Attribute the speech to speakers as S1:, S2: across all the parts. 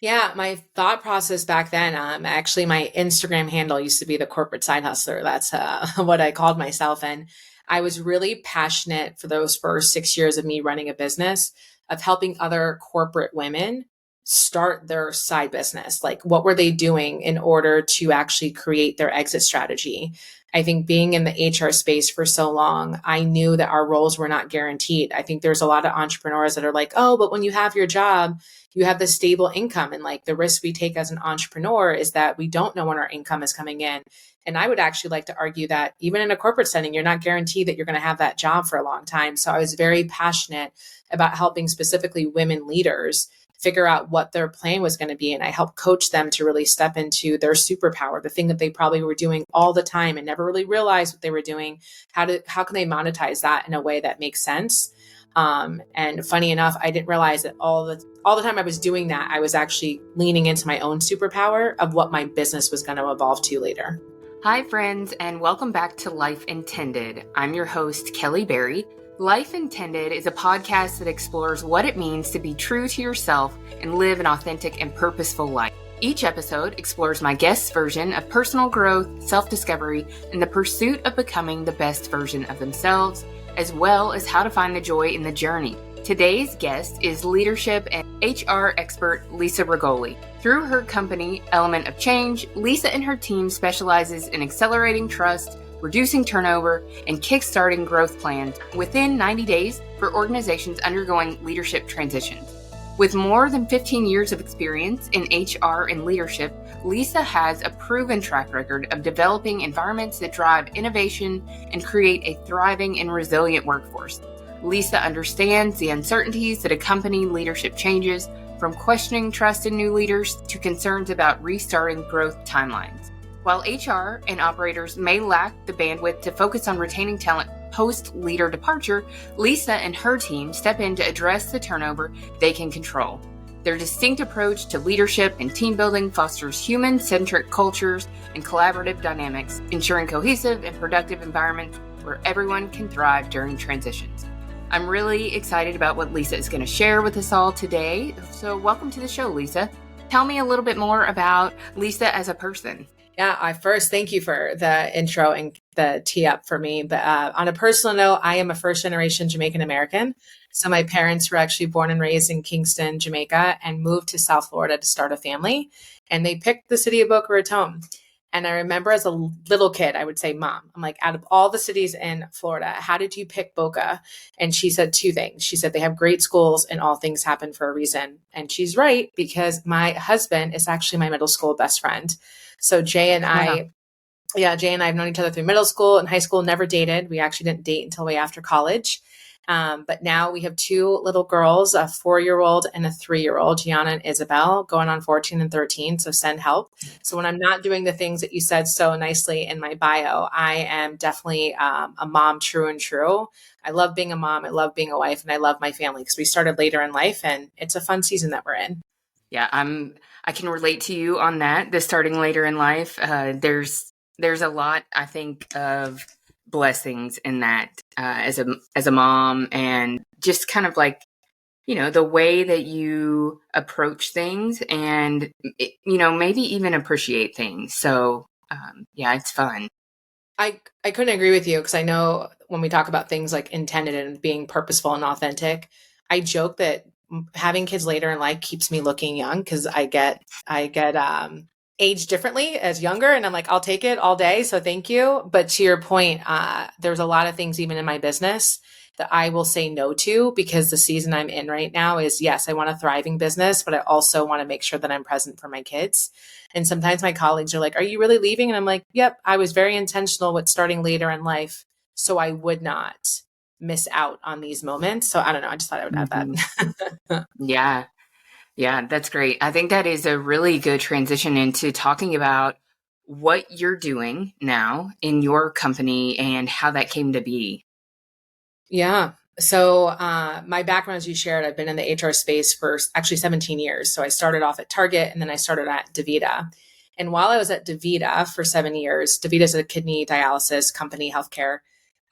S1: Yeah, my thought process back then, actually my Instagram handle used to be the corporate side hustler. That's what I called myself. And I was really passionate for those first 6 years of me running a business of helping other corporate women start their side business. Like, what were they doing in order to actually create their exit strategy? I think being in the HR space for so long, I knew that our roles were not guaranteed. I think there's a lot of entrepreneurs that are like, oh, but when you have your job, you have this stable income. And like the risk we take as an entrepreneur is that we don't know when our income is coming in. And I would actually like to argue that even in a corporate setting, you're not guaranteed that you're going to have that job for a long time. So I was very passionate about helping specifically women leaders figure out what their plan was going to be. And I helped coach them to really step into their superpower, the thing that they probably were doing all the time and never really realized what they were doing. How can they monetize that in a way that makes sense? And funny enough, I didn't realize that all the time I was doing that, I was actually leaning into my own superpower of what my business was going to evolve to later.
S2: Hi, friends, and welcome back to Life Intended. I'm your host, Kelly Berry. Life Intended is a podcast that explores what it means to be true to yourself and live an authentic and purposeful life. Each episode explores my guest's version of personal growth, self-discovery, and the pursuit of becoming the best version of themselves, as well as how to find the joy in the journey. Today's guest is leadership and HR expert Lisa Rigoli. Through her company, Element of Change, Lisa and her team specializes in accelerating trust, reducing turnover, and kickstarting growth plans within 90 days for organizations undergoing leadership transitions. With more than 15 years of experience in HR and leadership, Lisa has a proven track record of developing environments that drive innovation and create a thriving and resilient workforce. Lisa understands the uncertainties that accompany leadership changes, from questioning trust in new leaders to concerns about restarting growth timelines. While HR and operators may lack the bandwidth to focus on retaining talent post-leader departure, Lisa and her team step in to address the turnover they can control. Their distinct approach to leadership and team building fosters human-centric cultures and collaborative dynamics, ensuring cohesive and productive environments where everyone can thrive during transitions. I'm really excited about what Lisa is going to share with us all today. So welcome to the show, Lisa. Tell me a little bit more about Lisa as a person.
S1: Yeah, I first thank you for the intro and the tee up for me. But on a personal note, I am a first generation Jamaican American. So my parents were actually born and raised in Kingston, Jamaica, and moved to South Florida to start a family. And they picked the city of Boca Raton. And I remember as a little kid, I would say, Mom, I'm like, out of all the cities in Florida, how did you pick Boca? And she said two things. She said, they have great schools and all things happen for a reason. And she's right, because my husband is actually my middle school best friend. So Jay and I have known each other through middle school and high school, never dated. We actually didn't date until way after college. But now we have two little girls, a 4-year-old and a 3-year-old, Gianna and Isabel, going on 14 and 13. So send help. So when I'm not doing the things that you said so nicely in my bio, I am definitely a mom, true and true. I love being a mom. I love being a wife, and I love my family because we started later in life, and it's a fun season that we're in.
S2: Yeah, I can relate to you on that. The starting later in life, there's a lot, I think, of blessings in that as a mom, and just kind of like, the way that you approach things and, maybe even appreciate things. So, it's fun.
S1: I couldn't agree with you, because I know when we talk about things like intended and being purposeful and authentic, I joke that having kids later in life keeps me looking young, because I get aged differently as younger, and I'm like, I'll take it all day. So thank you. But to your point, there's a lot of things even in my business that I will say no to, because the season I'm in right now is, yes, I want a thriving business, but I also want to make sure that I'm present for my kids. And sometimes my colleagues are like, are you really leaving? And I'm like, yep, I was very intentional with starting later in life, so I would not miss out on these moments. So I don't know. I just thought I would add that.
S2: Yeah, that's great. I think that is a really good transition into talking about what you're doing now in your company and how that came to be.
S1: Yeah. So my background, as you shared, I've been in the HR space for actually 17 years. So I started off at Target, and then I started at DaVita. And while I was at DaVita for 7 years, DaVita is a kidney dialysis company, healthcare.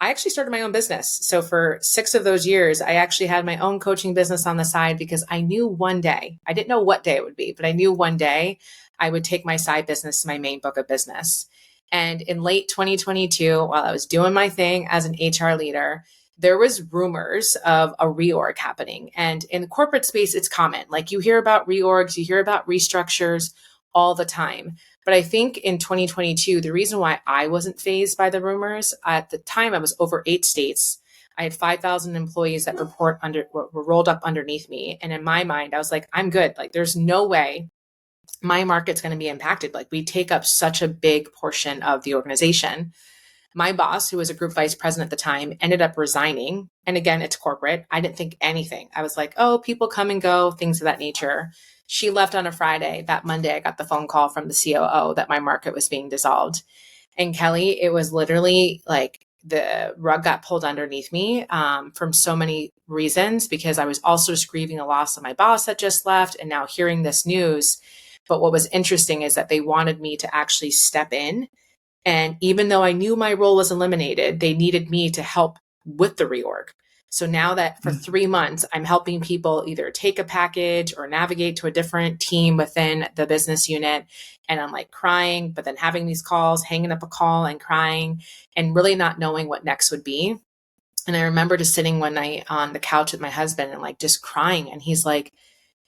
S1: I actually started my own business. So for 6 of those years, I actually had my own coaching business on the side because I knew one day, I didn't know what day it would be, but I knew one day I would take my side business to my main book of business. And in late 2022, while I was doing my thing as an HR leader, there was rumors of a reorg happening. And in the corporate space, it's common. Like you hear about reorgs, you hear about restructures all the time. But I think in 2022, the reason why I wasn't fazed by the rumors at the time, I was over 8 states. I had 5,000 employees that were rolled up underneath me. And in my mind, I was like, I'm good. Like, there's no way my market's going to be impacted. Like, we take up such a big portion of the organization. My boss, who was a group vice president at the time, ended up resigning. And again, it's corporate. I didn't think anything. I was like, oh, people come and go, things of that nature. She left on a Friday. That Monday, I got the phone call from the COO that my market was being dissolved. And Kelly, it was literally like the rug got pulled underneath me from so many reasons, because I was also just grieving the loss of my boss that just left and now hearing this news. But what was interesting is that they wanted me to actually step in. And even though I knew my role was eliminated, they needed me to help with the reorg. So now that for 3 months, I'm helping people either take a package or navigate to a different team within the business unit. And I'm like crying, but then having these calls, hanging up a call and crying and really not knowing what next would be. And I remember just sitting one night on the couch with my husband and like just crying. And he's like,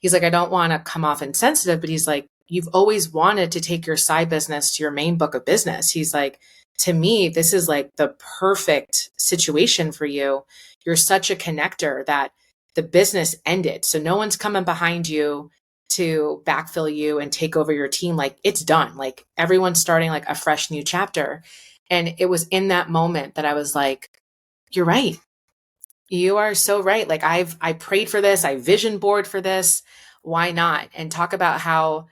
S1: I don't want to come off insensitive, but he's like, you've always wanted to take your side business to your main book of business. He's like, to me, this is like the perfect situation for you. You're such a connector that the business ended. So no one's coming behind you to backfill you and take over your team. Like it's done. Like everyone's starting like a fresh new chapter. And it was in that moment that I was like, you're right. You are so right. Like I prayed for this. I vision board for this. Why not? And talk about how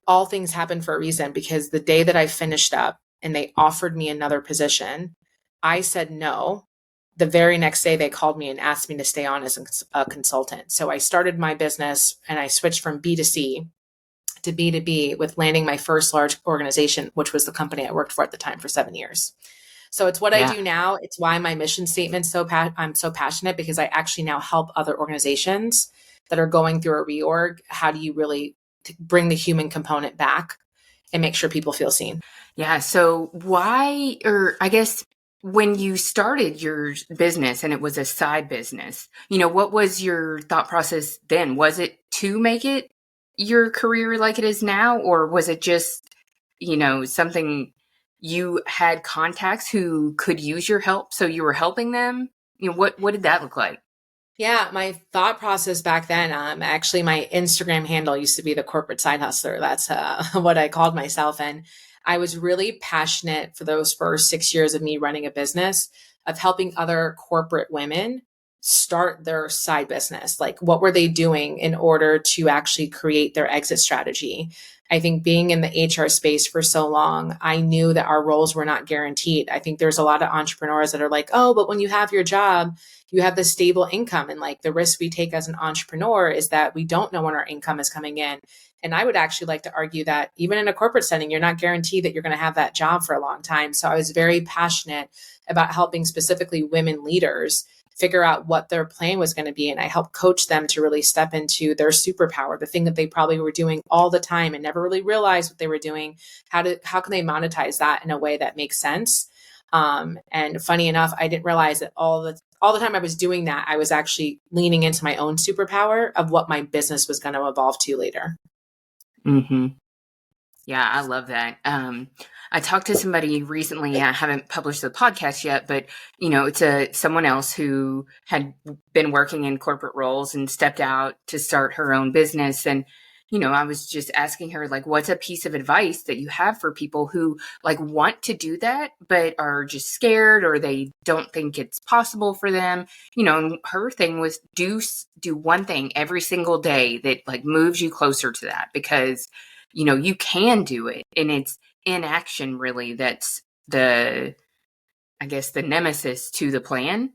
S1: all things happen for a reason, because the day that I finished up and they offered me another position, I said no. The very next day they called me and asked me to stay on as a consultant. So I started my business and I switched from B2C to B2B with landing my first large organization, which was the company I worked for at the time for 7 years. So it's what I do now. It's why my mission statement I'm so passionate, because I actually now help other organizations that are going through a reorg. How do you really bring the human component back and make sure people feel seen?
S2: Yeah. So why, or I guess when you started your business and it was a side business, what was your thought process then? Was it to make it your career like it is now? Or was it just, something you had contacts who could use your help, so you were helping them? What did that look like?
S1: Yeah, my thought process back then, actually my Instagram handle used to be the corporate side hustler. That's what I called myself. And I was really passionate for those first 6 years of me running a business of helping other corporate women start their side business. Like, what were they doing in order to actually create their exit strategy? I think being in the HR space for so long, I knew that our roles were not guaranteed. I think there's a lot of entrepreneurs that are like, oh, but when you have your job, you have this stable income. And like the risk we take as an entrepreneur is that we don't know when our income is coming in. And I would actually like to argue that even in a corporate setting, you're not guaranteed that you're going to have that job for a long time. So I was very passionate about helping specifically women leaders figure out what their plan was going to be. And I helped coach them to really step into their superpower, the thing that they probably were doing all the time and never really realized what they were doing. How can they monetize that in a way that makes sense? And funny enough, I didn't realize that all the time I was doing that, I was actually leaning into my own superpower of what my business was going to evolve to later.
S2: Mm-hmm. Yeah, I love that. I talked to somebody recently. I haven't published the podcast yet, but it's someone else who had been working in corporate roles and stepped out to start her own business. And I was just asking her, like, what's a piece of advice that you have for people who like want to do that, but are just scared or they don't think it's possible for them? And her thing was do one thing every single day that like moves you closer to that, because you can do it. And it's inaction really that's the nemesis to the plan.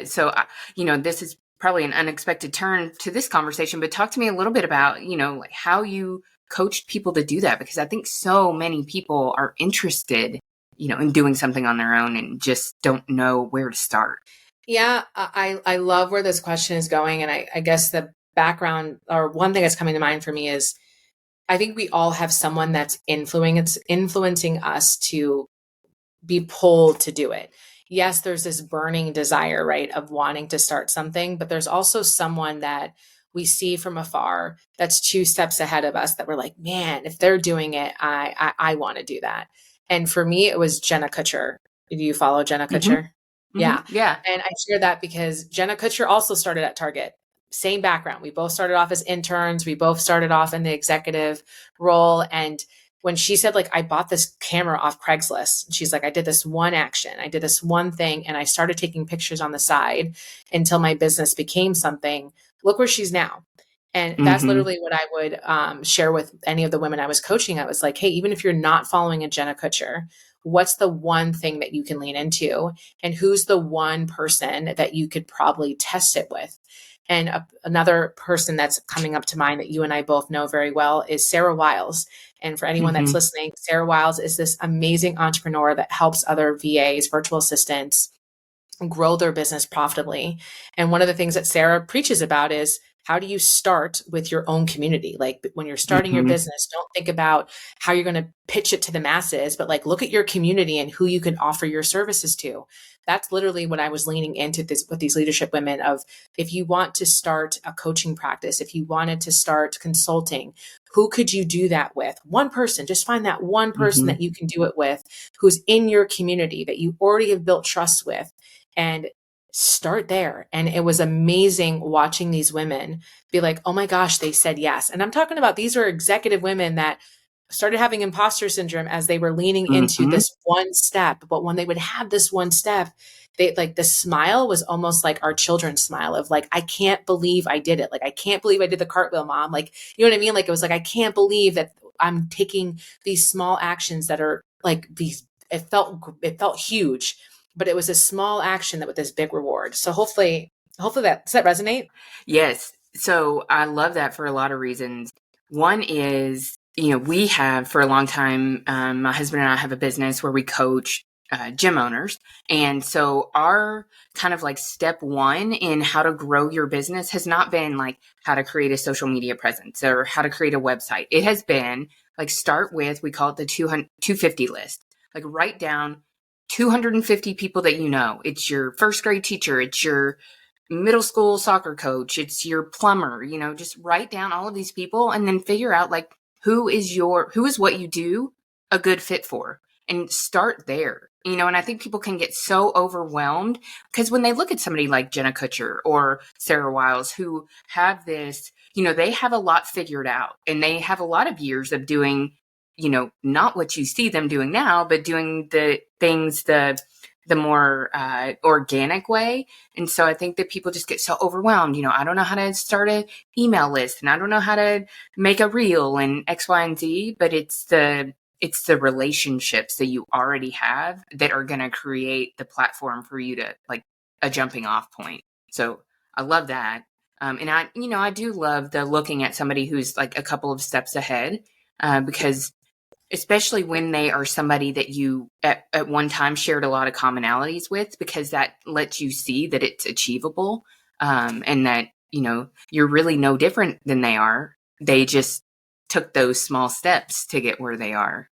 S2: So this is probably an unexpected turn to this conversation, but talk to me a little bit about, like how you coached people to do that, because I think so many people are interested and doing something on their own and just don't know where to start.
S1: Yeah, I love where this question is going. And I guess the background or one thing that's coming to mind for me is I think we all have someone that's influencing us to be pulled to do it. Yes, there's this burning desire, right, of wanting to start something, but there's also someone that we see from afar that's two steps ahead of us that we're like, man, if they're doing it, I want to do that. And for me, it was Jenna Kutcher. Do you follow Jenna
S2: Mm-hmm.
S1: Kutcher?
S2: Mm-hmm.
S1: Yeah.
S2: Yeah.
S1: And I share that because Jenna Kutcher also started at Target. Same background. We both started off as interns. We both started off in the executive role. And when she said, like, I bought this camera off Craigslist, she's like, I did this one action, I did this one thing, and I started taking pictures on the side until my business became something. Look where she's now. And that's
S2: Mm-hmm.
S1: literally what I would share with any of the women I was coaching. I was like, hey, even if you're not following a Jenna Kutcher, what's the one thing that you can lean into? And who's the one person that you could probably test it with? And another person that's coming up to mind that you and I both know very well is Sarah Wiles. And for anyone that's
S2: Mm-hmm.
S1: listening, Sarah Wiles is this amazing entrepreneur that helps other VAs, virtual assistants, grow their business profitably. And one of the things that Sarah preaches about is how do you start with your own community? Like when you're starting your
S2: Mm-hmm.
S1: business, don't think about how you're going to pitch it to the masses, but like look at your community and who you can offer your services to. That's literally what I was leaning into this with these leadership women of if you want to start a coaching practice, if you wanted to start consulting, who could you do that with? One person, just find that one person
S2: Mm-hmm.
S1: that you can do it with who's in your community that you already have built trust with and start there. And it was amazing watching these women be like, oh my gosh, they said yes. And I'm talking about these are executive women that started having imposter syndrome as they were leaning into
S2: Mm-hmm.
S1: this one step. But when they would have this one step, they like the smile was almost like our children's smile of like, I can't believe I did it. Like, I can't believe I did the cartwheel, mom. Like, you know what I mean? Like, it was like, I can't believe that I'm taking these small actions that are like these, it felt huge, but it was a small action that with this big reward. So hopefully that does that resonate?
S2: Yes. So I love that for a lot of reasons. One is, we have for a long time, my husband and I have a business where we coach gym owners. And so our kind of like step one in how to grow your business has not been like how to create a social media presence or how to create a website. It has been like start with, we call it the 250 list, like write down 250 people that you know. It's your first grade teacher. It's your middle school soccer coach. It's your plumber, just write down all of these people and then figure out like who is what you do a good fit for and start there. And I think people can get so overwhelmed because when they look at somebody like Jenna Kutcher or Sarah Wiles who have this, they have a lot figured out and they have a lot of years of doing, not what you see them doing now, but doing the things the more organic way. And so I think that people just get so overwhelmed. I don't know how to start an email list and I don't know how to make a reel and X, Y, and Z, but it's the relationships that you already have that are going to create the platform for you to like a jumping off point. So I love that. And I do love the looking at somebody who's like a couple of steps ahead because especially when they are somebody that you at one time shared a lot of commonalities with, because that lets you see that it's achievable and that, you're really no different than they are. They just took those small steps to get where they are.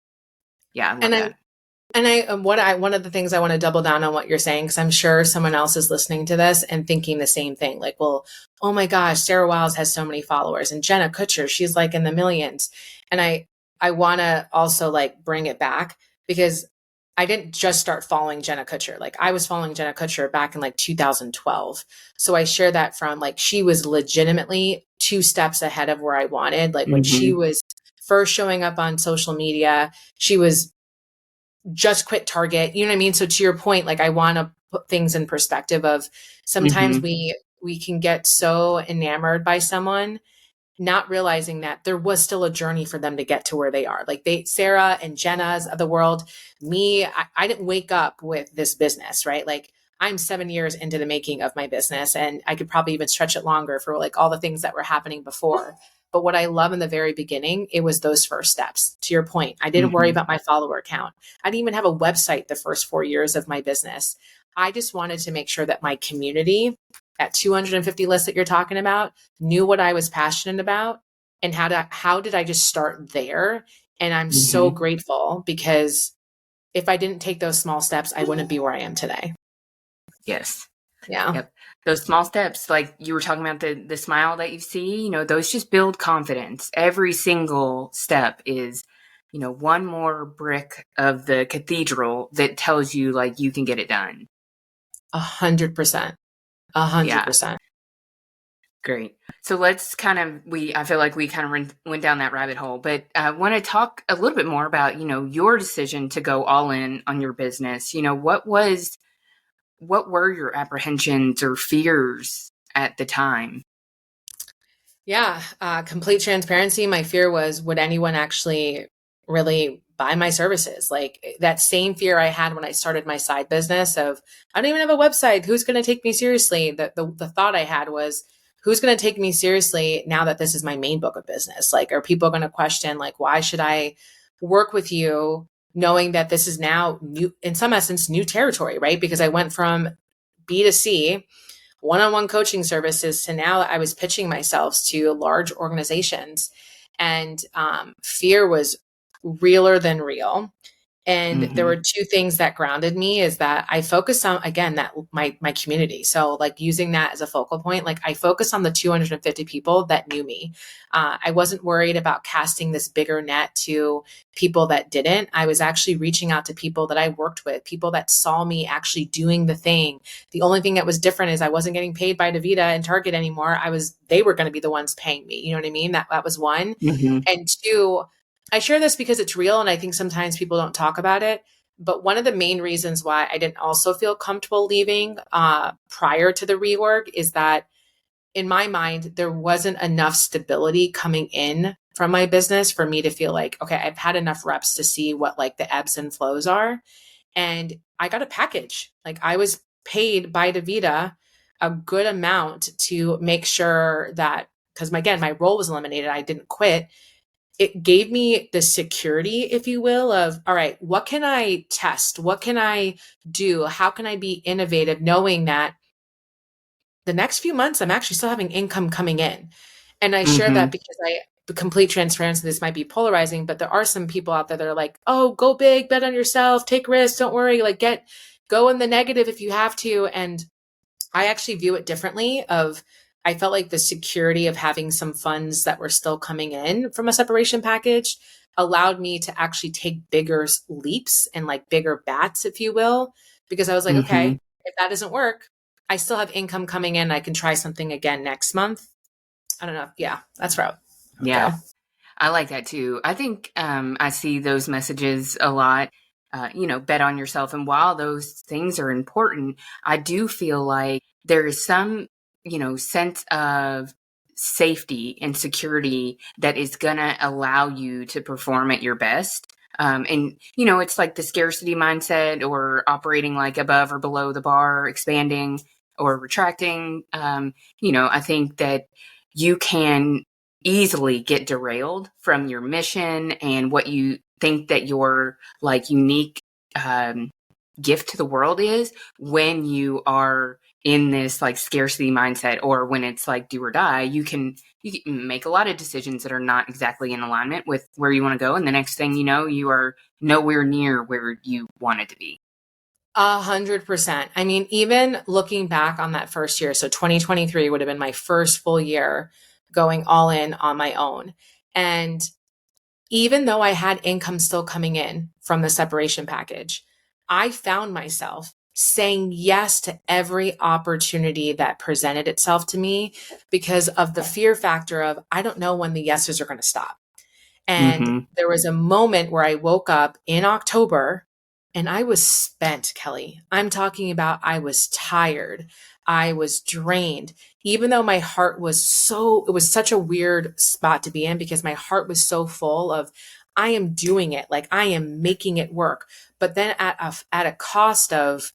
S2: Yeah, I love
S1: And I
S2: that.
S1: and one of the things I want to double down on what you're saying, because I'm sure someone else is listening to this and thinking the same thing. Like, well, oh my gosh, Sarah Wiles has so many followers, and Jenna Kutcher, she's like in the millions. And I want to also like bring it back because I didn't just start following Jenna Kutcher. Like I was following Jenna Kutcher back in like 2012. So I share that from like she was legitimately two steps ahead of where I wanted. Like when she
S2: Mm-hmm.
S1: was first showing up on social media, she was just quit Target. You know what I mean? So to your point, like I want to put things in perspective of sometimes
S2: Mm-hmm.
S1: we can get so enamored by someone not realizing that there was still a journey for them to get to where they are. Like Sarah and Jenna's of the world, me, I didn't wake up with this business, right? Like I'm 7 years into the making of my business and I could probably even stretch it longer for like all the things that were happening before. But what I love in the very beginning, it was those first steps. To your point, I didn't worry
S2: Mm-hmm.
S1: about my follower count. I didn't even have a website the first 4 years of my business. I just wanted to make sure that my community, at 250 lists that you're talking about, knew what I was passionate about, and how did I just start there? And I'm so
S2: Mm-hmm.
S1: grateful, because if I didn't take those small steps, I wouldn't be where I am today.
S2: Yes.
S1: Yeah.
S2: Yep. Those small steps, like you were talking about the smile that you see, those just build confidence. Every single step is, one more brick of the cathedral that tells you like you can get it done.
S1: 100%. 100%.
S2: Yeah. Great. So let's I feel like we kind of went down that rabbit hole, but I want to talk a little bit more about, your decision to go all in on your business. What were your apprehensions or fears at the time?
S1: Yeah. Complete transparency. My fear was, would anyone actually really buy my services? Like that same fear I had when I started my side business of, I don't even have a website. Who's going to take me seriously? The thought I had was, who's going to take me seriously now that this is my main book of business? Like, are people going to question, like, why should I work with you, knowing that this is now new, in some essence, new territory, right? Because I went from B2C, one-on-one coaching services, to now I was pitching myself to large organizations, and fear was realer than real. And there
S2: Mm-hmm.
S1: were two things that grounded me, is that I focused on, again, that my community. So like using that as a focal point, like I focused on the 250 people that knew me. I wasn't worried about casting this bigger net to people that didn't. I was actually reaching out to people that I worked with, people that saw me actually doing the thing. The only thing that was different is I wasn't getting paid by DaVita and Target anymore. They were going to be the ones paying me. You know what I mean? That was one.
S2: Mm-hmm.
S1: And two, I share this because it's real, and I think sometimes people don't talk about it. But one of the main reasons why I didn't also feel comfortable leaving prior to the reorg is that, in my mind, there wasn't enough stability coming in from my business for me to feel like, okay, I've had enough reps to see what like the ebbs and flows are. And I got a package. Like I was paid by DaVita a good amount to make sure that, because again, my role was eliminated, I didn't quit. It gave me the security, if you will, of, all right, what can I test? What can I do? How can I be innovative, knowing that the next few months I'm actually still having income coming in? And I share
S2: Mm-hmm.
S1: that because the complete transparency, this might be polarizing, but there are some people out there that are like, oh, go big, bet on yourself, take risks, don't worry, like go in the negative if you have to. And I actually view it differently. I felt like the security of having some funds that were still coming in from a separation package allowed me to actually take bigger leaps and like bigger bats, if you will, because I was like,
S2: Mm-hmm.
S1: okay, if that doesn't work, I still have income coming in. I can try something again next month. I don't know. Yeah, that's where I would go.
S2: Yeah. I like that too. I think I see those messages a lot. Bet on yourself. And while those things are important, I do feel like there is some, sense of safety and security that is going to allow you to perform at your best. It's like the scarcity mindset, or operating like above or below the bar, expanding or retracting. I think that you can easily get derailed from your mission and what you think that your like unique gift to the world is, when you are in this like scarcity mindset, or when it's like do or die. You can make a lot of decisions that are not exactly in alignment with where you want to go, and the next thing you know, you are nowhere near where you wanted to be.
S1: 100%. I mean, even looking back on that first year, so 2023 would have been my first full year going all in on my own. And even though I had income still coming in from the separation package, I found myself saying yes to every opportunity that presented itself to me, because of the fear factor of, I don't know when the yeses are going to stop. And
S2: Mm-hmm.
S1: there was a moment where I woke up in October and I was spent, Kelly. I'm talking about, I was tired. I was drained, even though my heart was it was such a weird spot to be in, because my heart was so full of, I am doing it. Like I am making it work. But then at a cost of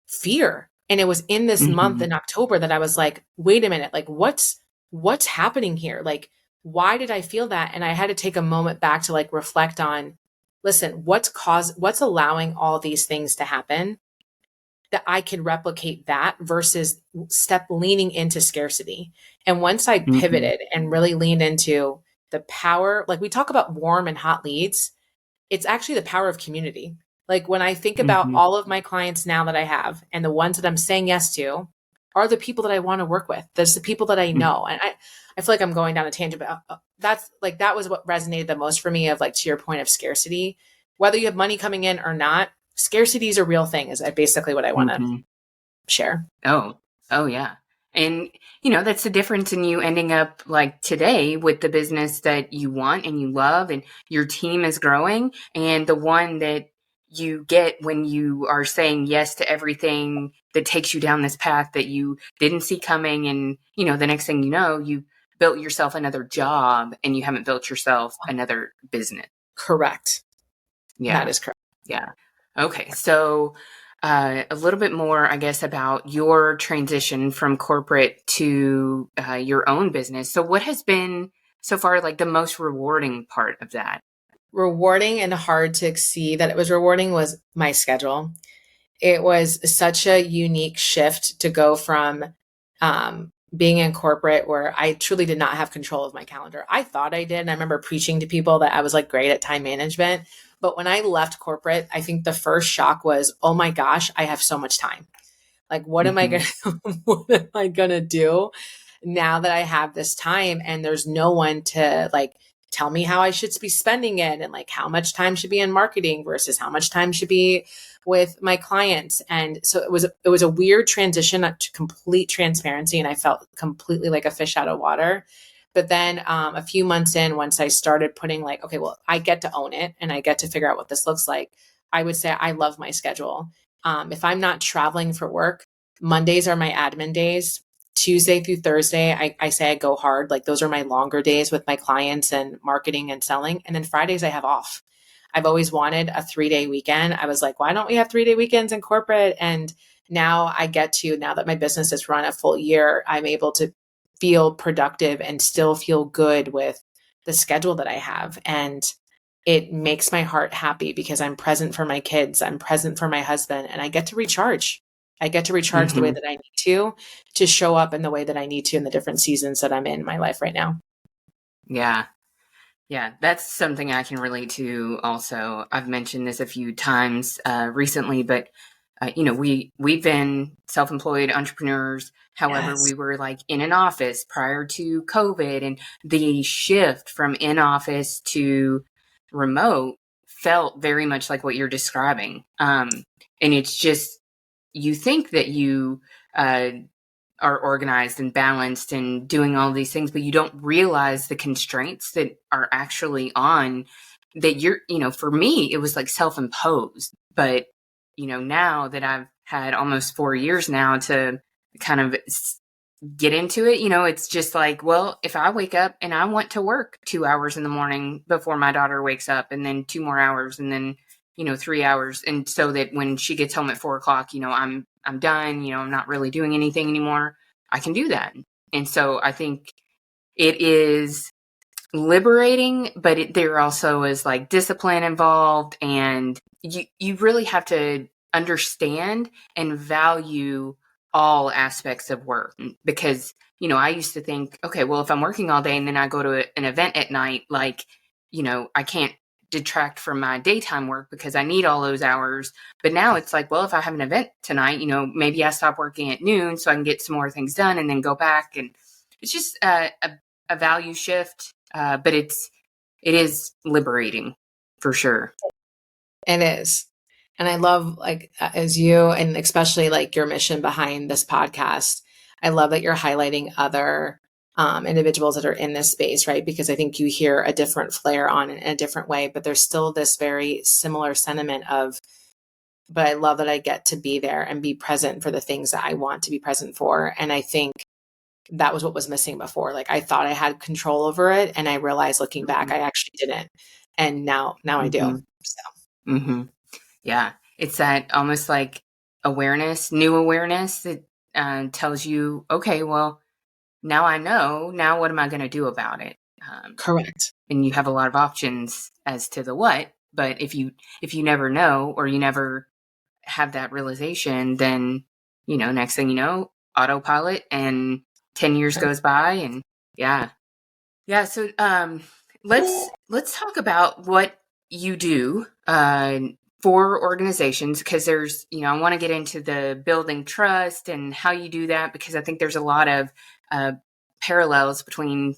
S1: fear. And it was in this month
S2: Mm-hmm.
S1: in October that I was like, wait a minute, like what's happening here? Like, why did I feel that? And I had to take a moment back to like reflect on, listen, what's allowing all these things to happen that I can replicate that versus step leaning into scarcity. And once I
S2: Mm-hmm.
S1: pivoted and really leaned into the power, like we talk about warm and hot leads, it's actually the power of community. Like when I think about
S2: Mm-hmm.
S1: all of my clients now that I have and the ones that I'm saying yes to are the people that I want to work with. There's the people that I know. And I feel like I'm going down a tangent, but that's like, that was what resonated the most for me of like, to your point of scarcity, whether you have money coming in or not, scarcity is a real thing is basically what I want to
S2: Mm-hmm.
S1: share.
S2: Oh, yeah. And, that's the difference in you ending up like today with the business that you want and you love and your team is growing, and the one that you get when you are saying yes to everything that takes you down this path that you didn't see coming. And, the next thing you know, you built yourself another job and you haven't built yourself another business.
S1: Correct. That
S2: Yeah.
S1: is correct.
S2: Yeah. Okay. So, a little bit more, I guess, about your transition from corporate to your own business. So, what has been so far like the most rewarding part of that?
S1: Rewarding and hard to see that it was rewarding was my schedule. It was such a unique shift to go from being in corporate where I truly did not have control of my calendar. I thought I did. And I remember preaching to people that I was like great at time management. But when I left corporate, I think the first shock was, oh my gosh, I have so much time. Like, what am I
S2: Mm-hmm.
S1: going to, what am I going to do now that I have this time and there's no one to like tell me how I should be spending it and like how much time should be in marketing versus how much time should be with my clients. And so it was a weird transition to complete transparency and I felt completely like a fish out of water. But then a few months in, once I started putting like, okay, well, I get to own it and I get to figure out what this looks like. I would say I love my schedule. If I'm not traveling for work, Mondays are my admin days. Tuesday through Thursday, I say I go hard. Like those are my longer days with my clients and marketing and selling. And then Fridays I have off. I've always wanted a 3-day weekend. I was like, why don't we have 3-day weekends in corporate? And now I get to, now that my business has run a full year, I'm able to feel productive and still feel good with the schedule that I have. And it makes my heart happy because I'm present for my kids, I'm present for my husband, and I get to recharge. I get to recharge the way
S2: Mm-hmm.
S1: that I need to show up in the way that I need to in the different seasons that I'm in my life right now.
S2: Yeah. Yeah, that's something I can relate to also. I've mentioned this a few times recently, but we've been self-employed entrepreneurs. However,
S1: Yes.
S2: we were like in an office prior to COVID, and the shift from in office to remote felt very much like what you're describing. And it's just, you think that you uh, are organized and balanced and doing all these things, but you don't realize the constraints that are actually on that for me, it was like self-imposed. But, now that I've had almost 4 years now to kind of get into it, it's just like, well, if I wake up and I want to work 2 hours in the morning before my daughter wakes up and then 2 more hours and then, 3 hours. And so that when she gets home at 4 o'clock, I'm done, I'm not really doing anything anymore. I can do that. And so I think it is liberating, but there also is like discipline involved, and you really have to understand and value all aspects of work. Because I used to think, okay, well, if I'm working all day and then I go to an event at night, like, I can't detract from my daytime work because I need all those hours. But now it's like, well, if I have an event tonight, maybe I stop working at noon so I can get some more things done and then go back. And it's just a value shift, but it is liberating for sure.
S1: It is. And I love, like, as you, and especially like your mission behind this podcast, I love that you're highlighting other individuals that are in this space, right? Because I think you hear a different flair on it in a different way, but there's still this very similar sentiment of, but I love that I get to be there and be present for the things that I want to be present for. And I think that was what was missing before. Like I thought I had control over it, and I realized looking back, I actually didn't. And now I do.
S2: Mm-hmm.
S1: So.
S2: Mm-hmm. Yeah, it's that almost like new awareness that tells you, okay, well, now I know. Now what am I going to do about it?
S1: Correct.
S2: And you have a lot of options as to the what. But if you never know, or you never have that realization, then, next thing you know, autopilot, and 10 years goes by, and yeah. So let's talk about what you do for organizations, because there's, I want to get into the building trust and how you do that, because I think there's a lot of parallels between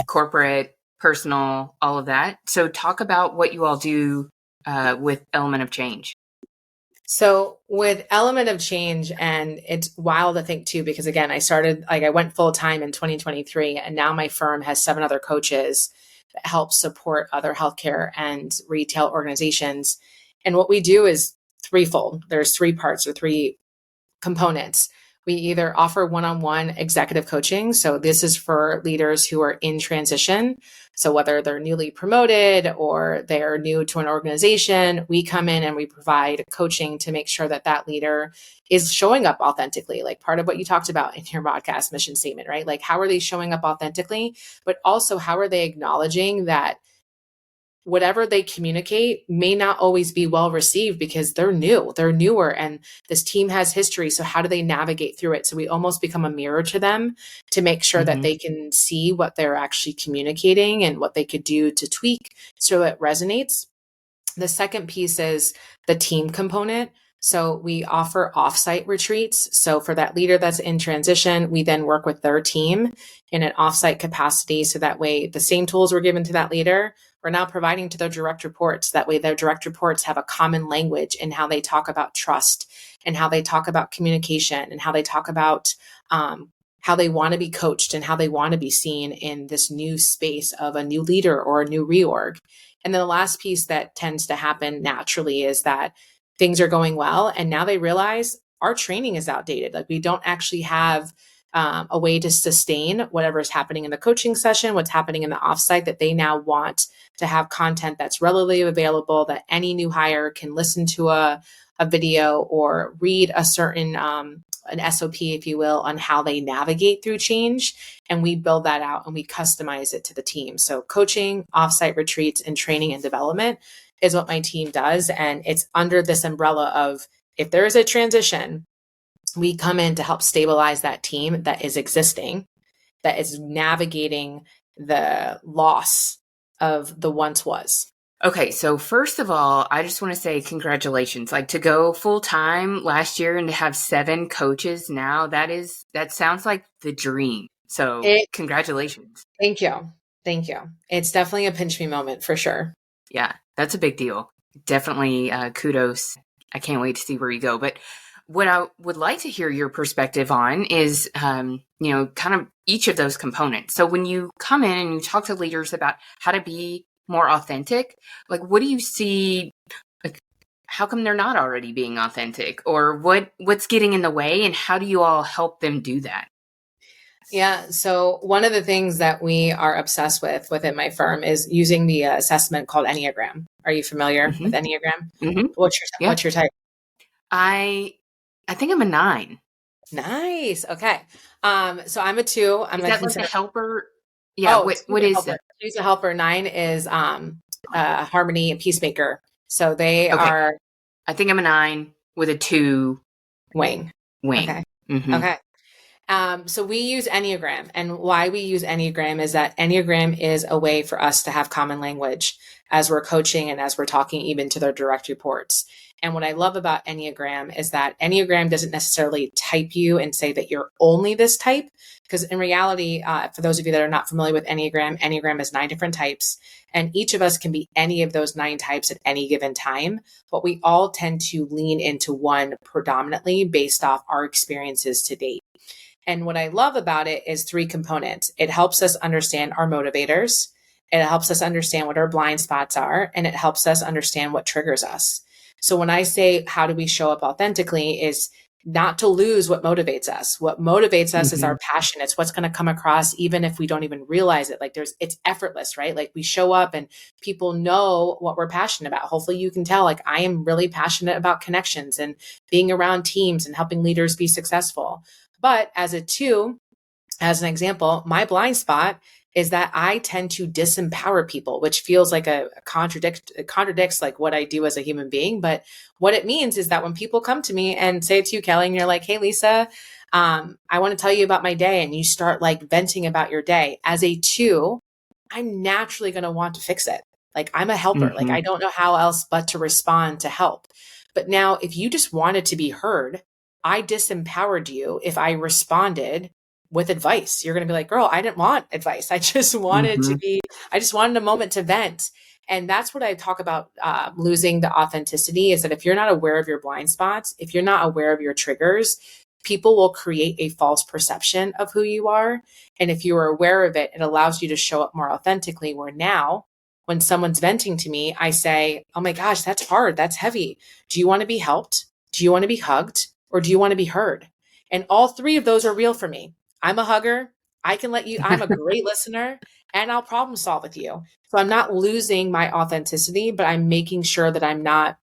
S2: corporate, personal, all of that. So talk about what you all do with Element of Change.
S1: So with Element of Change, and it's wild to think too, because again, I went full time in 2023, and now my firm has 7 other coaches that help support other healthcare and retail organizations. And what we do is threefold. There's 3 parts or 3 components. We either offer one-on-one executive coaching. So this is for leaders who are in transition. So whether they're newly promoted or they're new to an organization, we come in and we provide coaching to make sure that that leader is showing up authentically. Like part of what you talked about in your podcast mission statement, right? Like how are they showing up authentically, but also how are they acknowledging that whatever they communicate may not always be well received because they're newer, and this team has history. So how do they navigate through it? So we almost become a mirror to them to make sure that they can see what they're actually communicating and what they could do to tweak so it resonates. The second piece is the team component. So we offer offsite retreats. So for that leader that's in transition, we then work with their team in an offsite capacity. So that way the same tools were given to that leader, we're now providing to their direct reports. That way their direct reports have a common language in how they talk about trust and how they talk about communication and how they talk about how they want to be coached and how they want to be seen in this new space of a new leader or a new reorg. And then the last piece that tends to happen naturally is that things are going well, and now they realize our training is outdated. Like we don't actually have a way to sustain whatever is happening in the coaching session, what's happening in the offsite, that they now want to have content that's readily available, that any new hire can listen to a video or read a certain an SOP, if you will, on how they navigate through change. And we build that out and we customize it to the team. So coaching, offsite retreats, and training and development is what my team does. And it's under this umbrella of, if there is a transition, we come in to help stabilize that team that is existing, that is navigating the loss of the once was.
S2: Okay, so first of all, I just want to say congratulations. Like to go full time last year and to have 7 coaches now, that sounds like the dream. So congratulations.
S1: Thank you. It's definitely a pinch me moment for sure.
S2: Yeah, that's a big deal. Definitely kudos. I can't wait to see where you go. But what I would like to hear your perspective on is, kind of each of those components. So when you come in and you talk to leaders about how to be more authentic, like what do you see? Like, how come they're not already being authentic, or what's getting in the way, and how do you all help them do that?
S1: Yeah. So one of the things that we are obsessed with within my firm is using the assessment called Enneagram. Are you familiar with Enneagram?
S2: Mm-hmm.
S1: What's your type?
S2: I think I'm a 9.
S1: Nice. Okay. So I'm a 2.
S2: Is that like a helper? Yeah. What is that?
S1: She's a helper. 9 is harmony and peacemaker. So they are.
S2: I think I'm a 9 with a 2
S1: wing.
S2: Okay.
S1: Mm-hmm. Okay. So we use Enneagram, and why we use Enneagram is that Enneagram is a way for us to have common language as we're coaching and as we're talking even to their direct reports. And what I love about Enneagram is that Enneagram doesn't necessarily type you and say that you're only this type. Because in reality, for those of you that are not familiar with Enneagram, Enneagram is 9 different types. And each of us can be any of those 9 types at any given time. But we all tend to lean into one predominantly based off our experiences to date. And what I love about it is 3 components. It helps us understand our motivators. It helps us understand what our blind spots are. And it helps us understand what triggers us. So when I say, how do we show up authentically, is not to lose what motivates us. What motivates us is our passion. It's what's going to come across, even if we don't even realize it. Like it's effortless, right? Like we show up and people know what we're passionate about. Hopefully you can tell, like, I am really passionate about connections and being around teams and helping leaders be successful. But as a 2, as an example, my blind spot is that I tend to disempower people, which feels like it contradicts like what I do as a human being. But what it means is that when people come to me and say it to you, Kelly, and you're like, hey, Lisa, I want to tell you about my day. And you start like venting about your day. As a two, I'm naturally going to want to fix it. Like I'm a helper. Like I don't know how else but to respond to help. But now if you just wanted to be heard, I disempowered you if I responded with advice. You're going to be like, girl, I didn't want advice. I just wanted a moment to vent. And that's what I talk about losing the authenticity is that if you're not aware of your blind spots, if you're not aware of your triggers, people will create a false perception of who you are. And if you are aware of it, it allows you to show up more authentically. Where now, when someone's venting to me, I say, oh my gosh, that's hard. That's heavy. Do you want to be helped? Do you want to be hugged? Or do you want to be heard? And all three of those are real for me. I'm a hugger. I'm a great listener, and I'll problem solve with you. So I'm not losing my authenticity, but I'm making sure that I'm not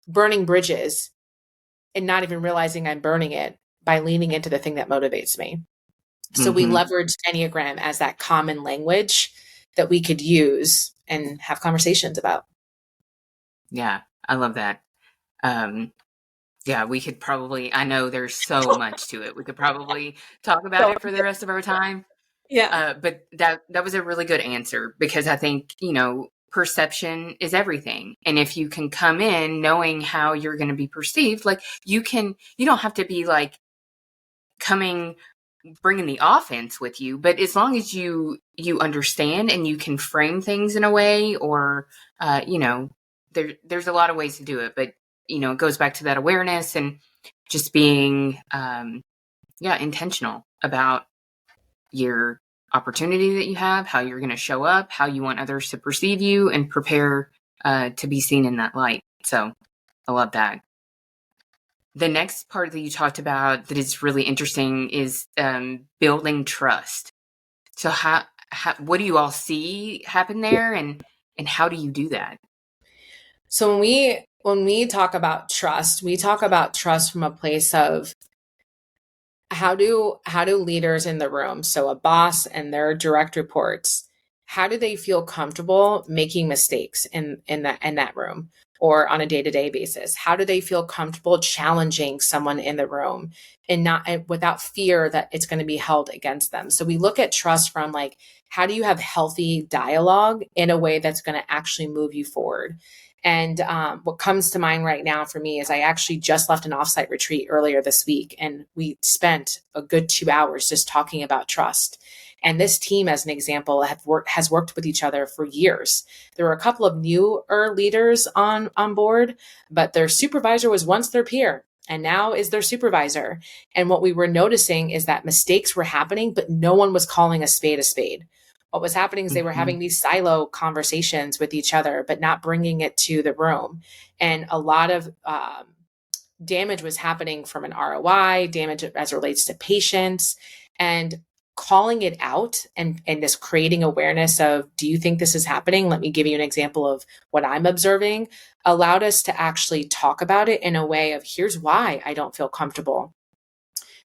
S1: burning bridges and not even realizing I'm burning it by leaning into the thing that motivates me. So we leveraged Enneagram as that common language that we could use and have conversations about.
S2: Yeah, I love that. Yeah, we could probably, I know there's so much to it. We could probably talk about it for the rest of our time.
S1: Yeah.
S2: But that was a really good answer because I think, perception is everything. And if you can come in knowing how you're going to be perceived, like you don't have to be like bringing the offense with you, but as long as you understand and you can frame things in a way or, there's a lot of ways to do it, but it goes back to that awareness and just being, intentional about your opportunity that you have, how you're going to show up, how you want others to perceive you, and prepare to be seen in that light. So I love that. The next part that you talked about that is really interesting is building trust. So what do you all see happen there, and how do you do that?
S1: So when we talk about trust, we talk about trust from a place of how do leaders in the room, so a boss and their direct reports, how do they feel comfortable making mistakes in that room or on a day-to-day basis? How do they feel comfortable challenging someone in the room and without fear that it's going to be held against them? So we look at trust from like, how do you have healthy dialogue in a way that's going to actually move you forward? And what comes to mind right now for me is I actually just left an offsite retreat earlier this week, and we spent a good 2 hours just talking about trust. And this team, as an example, has worked with each other for years. There were a couple of newer leaders on board, but their supervisor was once their peer and now is their supervisor. And what we were noticing is that mistakes were happening, but no one was calling a spade a spade. What was happening is they were having these silo conversations with each other, but not bringing it to the room. And a lot of damage was happening from an ROI, damage as it relates to patients, and calling it out and just creating awareness of, do you think this is happening? Let me give you an example of what I'm observing, allowed us to actually talk about it in a way of, here's why I don't feel comfortable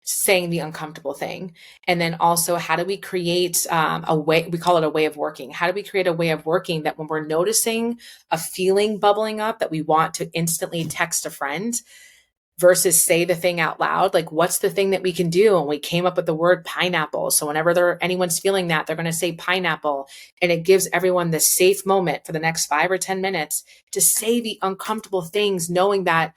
S1: saying the uncomfortable thing. And then also, how do we create a way, we call it a way of working. How do we create a way of working that when we're noticing a feeling bubbling up that we want to instantly text a friend versus say the thing out loud? Like, what's the thing that we can do? And we came up with the word pineapple. So whenever anyone's feeling that, they're going to say pineapple. And it gives everyone this safe moment for the next 5 or 10 minutes to say the uncomfortable things, knowing that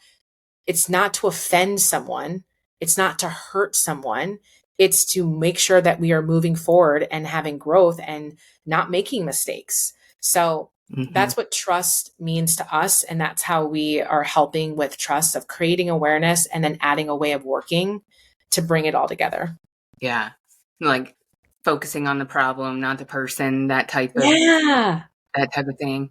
S1: it's not to offend someone. It's not to hurt someone. It's to make sure that we are moving forward and having growth and not making mistakes. So that's what trust means to us. And that's how we are helping with trust, of creating awareness and then adding a way of working to bring it all together.
S2: Yeah. Like focusing on the problem, not the person, that type of thing.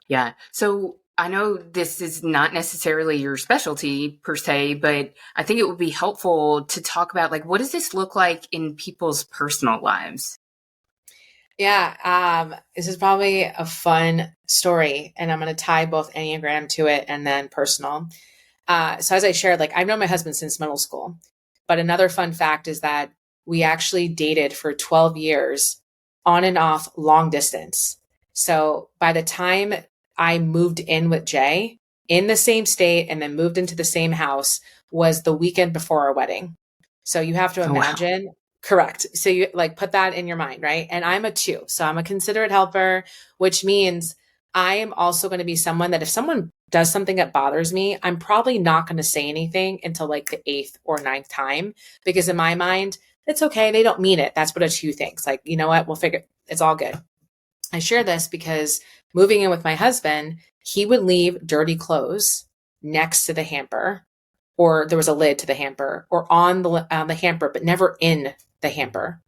S2: Yeah. So I know this is not necessarily your specialty per se, but I think it would be helpful to talk about, like, what does this look like in people's personal lives?
S1: Yeah. This is probably a fun story, and I'm going to tie both Enneagram to it and then personal. So as I shared, like, I've known my husband since middle school, but another fun fact is that we actually dated for 12 years on and off long distance. So by the time I moved in with Jay in the same state and then moved into the same house was the weekend before our wedding. So you have to
S2: Oh, wow.
S1: imagine, correct. So you like put that in your mind, right? And I'm a 2. So I'm a considerate helper, which means I am also going to be someone that if someone does something that bothers me, I'm probably not going to say anything until like the 8th or ninth time, because in my mind, it's okay. They don't mean it. That's what a 2 thinks. Like, you know what? We'll figure it's all good. I share this because moving in with my husband, he would leave dirty clothes next to the hamper, or there was a lid to the hamper, or on the hamper, but never in the hamper.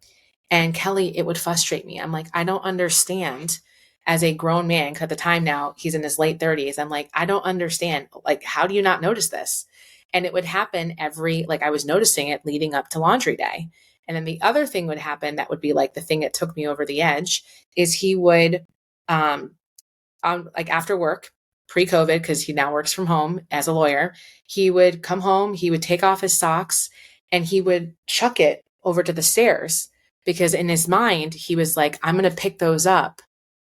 S1: And Kelly, it would frustrate me. I'm like, I don't understand as a grown man, because at the time now he's in his late 30s. I'm like, I don't understand. Like, how do you not notice this? And it would happen like I was noticing it leading up to laundry day. And then the other thing would happen that would be like the thing that took me over the edge is he would, like after work, pre-COVID, because he now works from home as a lawyer, he would come home, he would take off his socks and he would chuck it over to the stairs because in his mind, he was like, I'm going to pick those up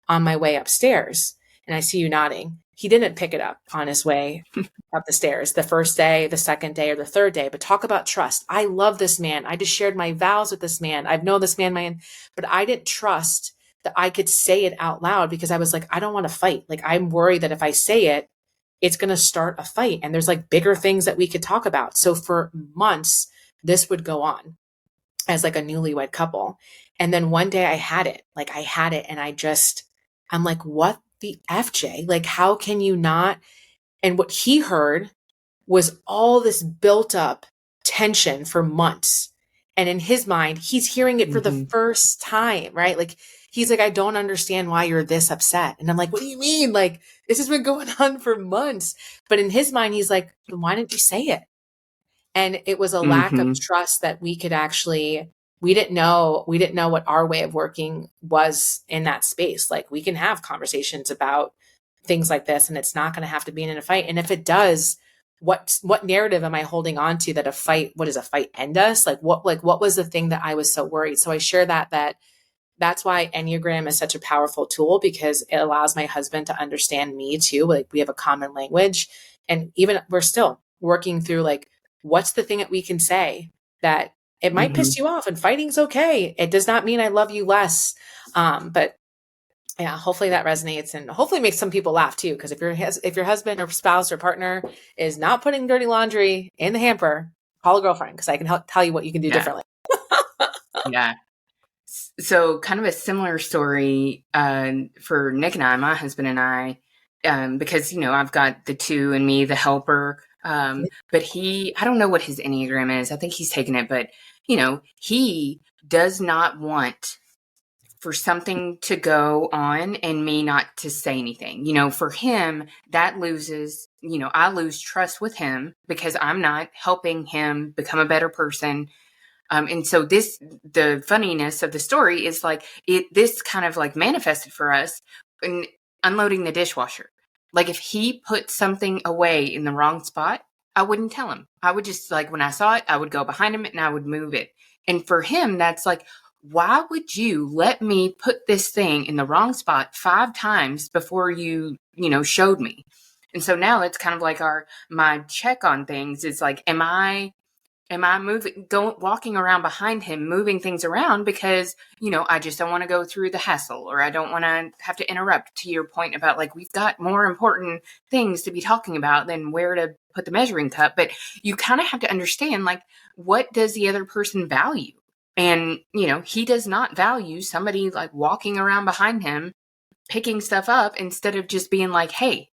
S1: on my way upstairs. And I see you nodding. He didn't pick it up on his way up the stairs the first day, the second day, or the third day. But talk about trust. I love this man. I just shared my vows with this man. I've known this man, but I didn't trust that I could say it out loud because I was like, I don't want to fight. Like, I'm worried that if I say it, it's going to start a fight. And there's like bigger things that we could talk about. So for months, this would go on as like a newlywed couple. And then one day I had it, and I'm like, what the FJ? Like, how can you not? And what he heard was all this built up tension for months. And in his mind, he's hearing it for the first time, right? Like, he's like, I don't understand why you're this upset. And I'm like, what do you mean? Like, this has been going on for months. But in his mind, he's like, why didn't you say it? And it was a lack of trust that we could actually, we didn't know what our way of working was in that space. Like, we can have conversations about things like this and it's not going to have to be in a fight. And if it does, what narrative am I holding on to that what does a fight end us? Like what was the thing that I was so worried? So I share that's why Enneagram is such a powerful tool, because it allows my husband to understand me too. Like, we have a common language, and even we're still working through like, what's the thing that we can say that it might piss you off, and fighting's okay. It does not mean I love you less. But yeah, hopefully that resonates and hopefully makes some people laugh too. Because if your husband or spouse or partner is not putting dirty laundry in the hamper, call a girlfriend, because I can tell you what you can do differently.
S2: Yeah. So kind of a similar story for Nick and I, my husband and I, because, I've got the 2 and me, the helper. But I don't know what his Enneagram is. I think he's taken it, but, he does not want for something to go on and me not to say anything. For him, that loses, I lose trust with him because I'm not helping him become a better person. And so the funniness of the story is like this kind of like manifested for us in unloading the dishwasher. Like, if he put something away in the wrong spot, I wouldn't tell him. I would just, like, when I saw it, I would go behind him and I would move it. And for him, that's like, why would you let me put this thing in the wrong spot 5 times before you showed me? And so now it's kind of like my check on things is like, am I walking around behind him, moving things around because, I just don't want to go through the hassle, or I don't want to have to interrupt, to your point about like, we've got more important things to be talking about than where to put the measuring cup. But you kind of have to understand, like, what does the other person value? And, he does not value somebody like walking around behind him, picking stuff up instead of just being like, hey,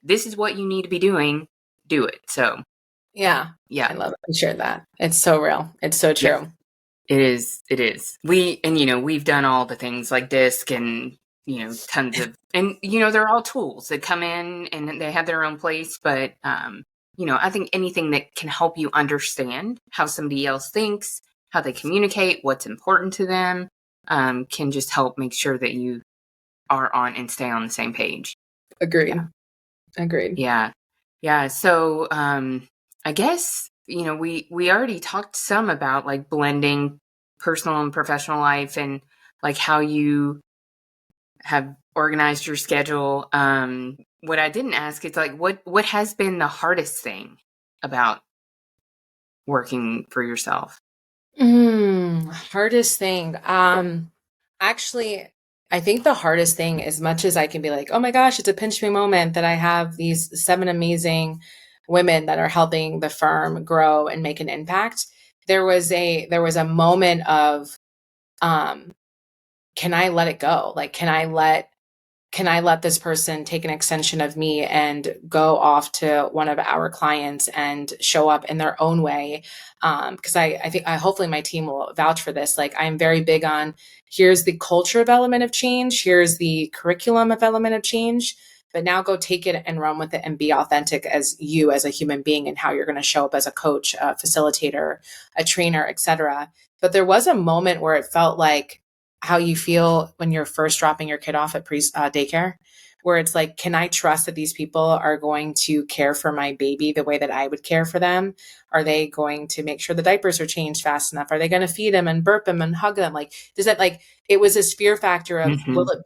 S2: this is what you need to be doing. Do it. So.
S1: Yeah. I love it. You shared that. It's so real. It's so true.
S2: Yeah, it is. We've done all the things like DISC and, tons of, and, they're all tools that come in and they have their own place. But, I think anything that can help you understand how somebody else thinks, how they communicate, what's important to them, can just help make sure that you are on and stay on the same page.
S1: Agreed.
S2: Yeah. Yeah. So, I guess, we already talked some about like blending personal and professional life and like how you have organized your schedule. What I didn't ask is like, what has been the hardest thing about working for yourself?
S1: Hardest thing. Actually, I think the hardest thing, as much as I can be like, oh my gosh, it's a pinch me moment that I have these 7 amazing women that are helping the firm grow and make an impact. There was a moment of, um, can I let it go? Like, can I let this person take an extension of me and go off to one of our clients and show up in their own way? Because I think hopefully my team will vouch for this. Like, I'm very big on, here's the culture of element of change, here's the curriculum of element of change, but now go take it and run with it and be authentic as you as a human being and how you're going to show up as a coach, a facilitator, a trainer, etc. But there was a moment where it felt like how you feel when you're first dropping your kid off at daycare, where it's like, can I trust that these people are going to care for my baby the way that I would care for them? Are they going to make sure the diapers are changed fast enough? Are they going to feed him and burp him and hug them? Like, does that, like, it was this fear factor of,
S2: Mm-hmm.
S1: will it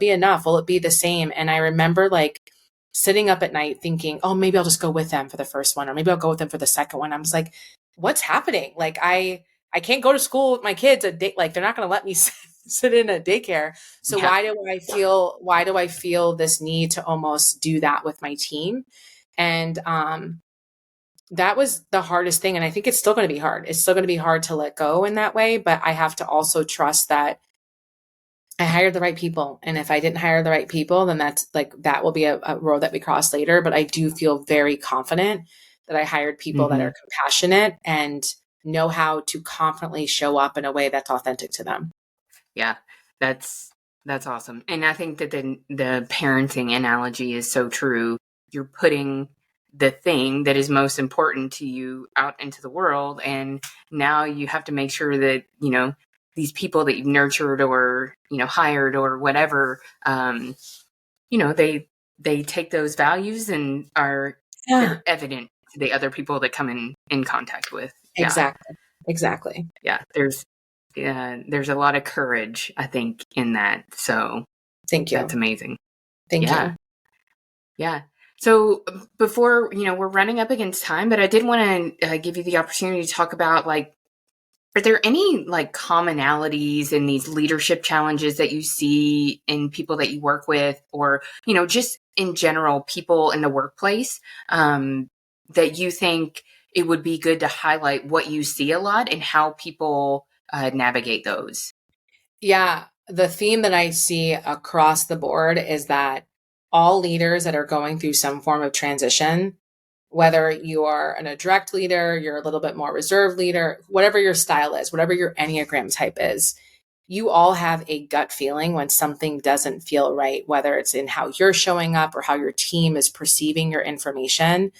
S1: be enough? Will it be the same? And I remember like sitting up at night thinking, oh, maybe I'll just go with them for the first one, or maybe I'll go with them for the second one. I'm just like, what's happening? Like, I can't go to school with my kids at day, like they're not going to let me sit in a daycare. So
S2: Yeah.
S1: why do I feel this need to almost do that with my team? And that was the hardest thing. And I think it's still going to be hard. It's still going to be hard to let go in that way, but I have to also trust that I hired the right people. And if I didn't hire the right people, then that will be a road that we cross later. But I do feel very confident that I hired people that
S2: Mm-hmm.
S1: are compassionate and know how to confidently show up in a way that's authentic to them.
S2: Yeah, that's awesome. And I think that the parenting analogy is so true. You're putting the thing that is most important to you out into the world, and now you have to make sure that, these people that you've nurtured or, hired or whatever, they take those values and are
S1: Yeah,
S2: evident to the other people that come in contact with. Yeah.
S1: exactly. Exactly.
S2: Yeah. There's a lot of courage, I think, in that. So
S1: Thank
S2: that's
S1: you.
S2: amazing.
S1: Thank
S2: Yeah.
S1: you.
S2: Yeah. So before, we're running up against time, but I did want to give you the opportunity to talk about, like, are there any like commonalities in these leadership challenges that you see in people that you work with, or, just in general, people in the workplace, that you think it would be good to highlight what you see a lot and how people navigate those?
S1: Yeah. The theme that I see across the board is that all leaders that are going through some form of transition, whether you are a direct leader, you're a little bit more reserved leader, whatever your style is, whatever your Enneagram type is, you all have a gut feeling when something doesn't feel right, whether it's in how you're showing up or how your team is perceiving your information.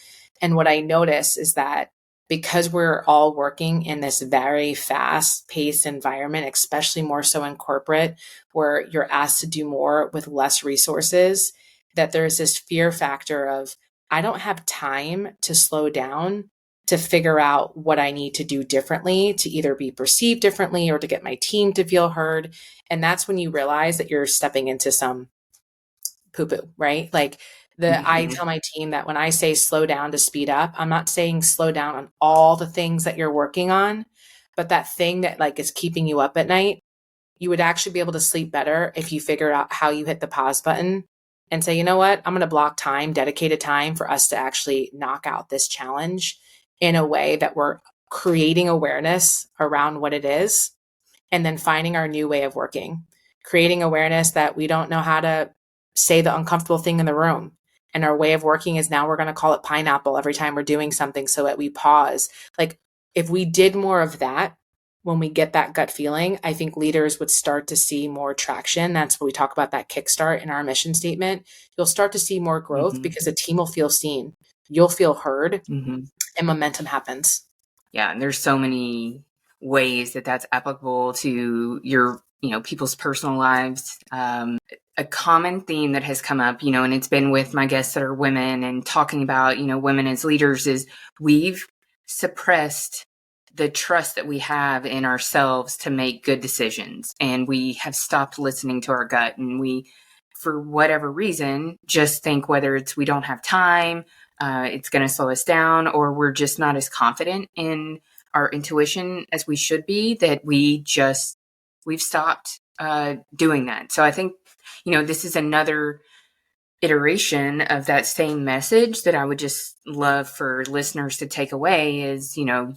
S1: And what I notice is that because we're all working in this very fast paced environment, especially more so in corporate, where you're asked to do more with less resources, that there's this fear factor of, I don't have time to slow down to figure out what I need to do differently to either be perceived differently or to get my team to feel heard. And that's when you realize that you're stepping into some poo poo, right? Like, I
S2: Mm-hmm.
S1: tell my team that when I say slow down to speed up, I'm not saying slow down on all the things that you're working on, but that thing that like is keeping you up at night, you would actually be able to sleep better if you figure out how you hit the pause button and say, you know what, I'm going to block time, dedicated time for us to actually knock out this challenge in a way that we're creating awareness around what it is, and then finding our new way of working, creating awareness that we don't know how to say the uncomfortable thing in the room. And our way of working is now we're going to call it pineapple every time we're doing something so that we pause. Like, if we did more of that, when we get that gut feeling, I think leaders would start to see more traction. That's what we talk about, that kickstart in our mission statement. You'll start to see more growth
S2: Mm-hmm.
S1: because the team will feel seen, you'll feel heard,
S2: Mm-hmm.
S1: and momentum happens.
S2: Yeah, and there's so many ways that that's applicable to your, people's personal lives. A common theme that has come up, and it's been with my guests that are women and talking about, women as leaders, is we've suppressed the trust that we have in ourselves to make good decisions. And we have stopped listening to our gut, and we, for whatever reason, just think whether it's we don't have time, it's going to slow us down, or we're just not as confident in our intuition as we should be, that we've stopped doing that. So I think, this is another iteration of that same message that I would just love for listeners to take away is, and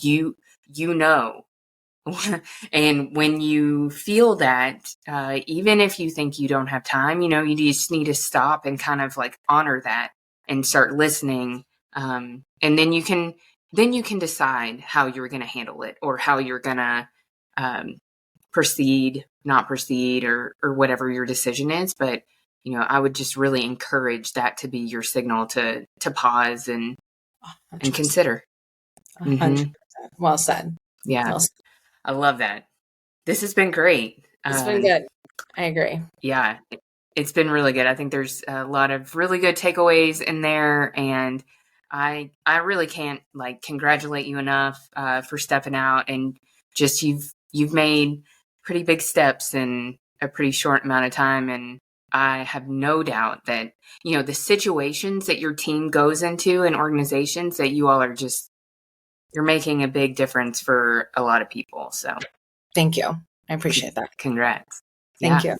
S2: when you feel that, even if you think you don't have time, you just need to stop and kind of like honor that and start listening. And then you can decide how you're going to handle it, or how you're going to proceed, not proceed, or whatever your decision is. But, I would just really encourage that to be your signal to pause and consider.
S1: 100%. Well said.
S2: Yeah.
S1: Well said.
S2: I love that. This has been great.
S1: It's been good. I agree.
S2: Yeah, it's been really good. I think there's a lot of really good takeaways in there, and I really can't congratulate you enough for stepping out, and just you've made pretty big steps in a pretty short amount of time, and I have no doubt that the situations that your team goes into and organizations that you all are just, you're making a big difference for a lot of people. So
S1: thank you. I appreciate that.
S2: Congrats.
S1: Thank you.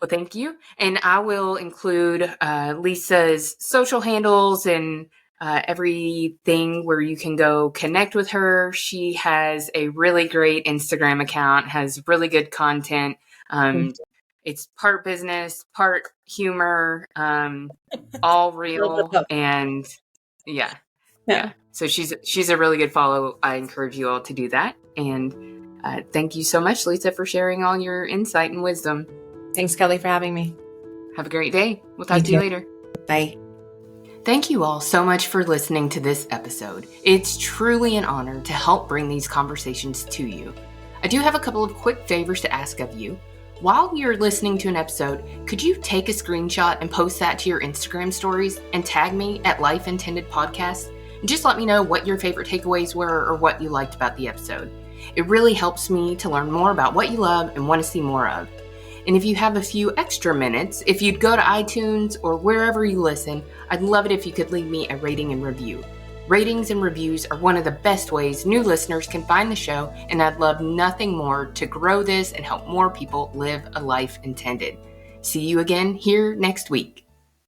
S2: Well, thank you. And I will include Lisa's social handles and everything where you can go connect with her. She has a really great Instagram account, has really good content. It's part business, part humor, all real. And yeah. So she's a really good follow. I encourage you all to do that. And thank you so much, Lisa, for sharing all your insight and wisdom.
S1: Thanks, Kelly, for having me.
S2: Have a great day. We'll talk to you later.
S1: Bye.
S2: Thank you all so much for listening to this episode. It's truly an honor to help bring these conversations to you. I do have a couple of quick favors to ask of you. While you're listening to an episode, could you take a screenshot and post that to your Instagram stories and tag me at Life Intended Podcast? And just let me know what your favorite takeaways were or what you liked about the episode. It really helps me to learn more about what you love and want to see more of. And if you have a few extra minutes, if you'd go to iTunes or wherever you listen, I'd love it if you could leave me a rating and review. Ratings and reviews are one of the best ways new listeners can find the show, and I'd love nothing more to grow this and help more people live a life intended. See you again here next week.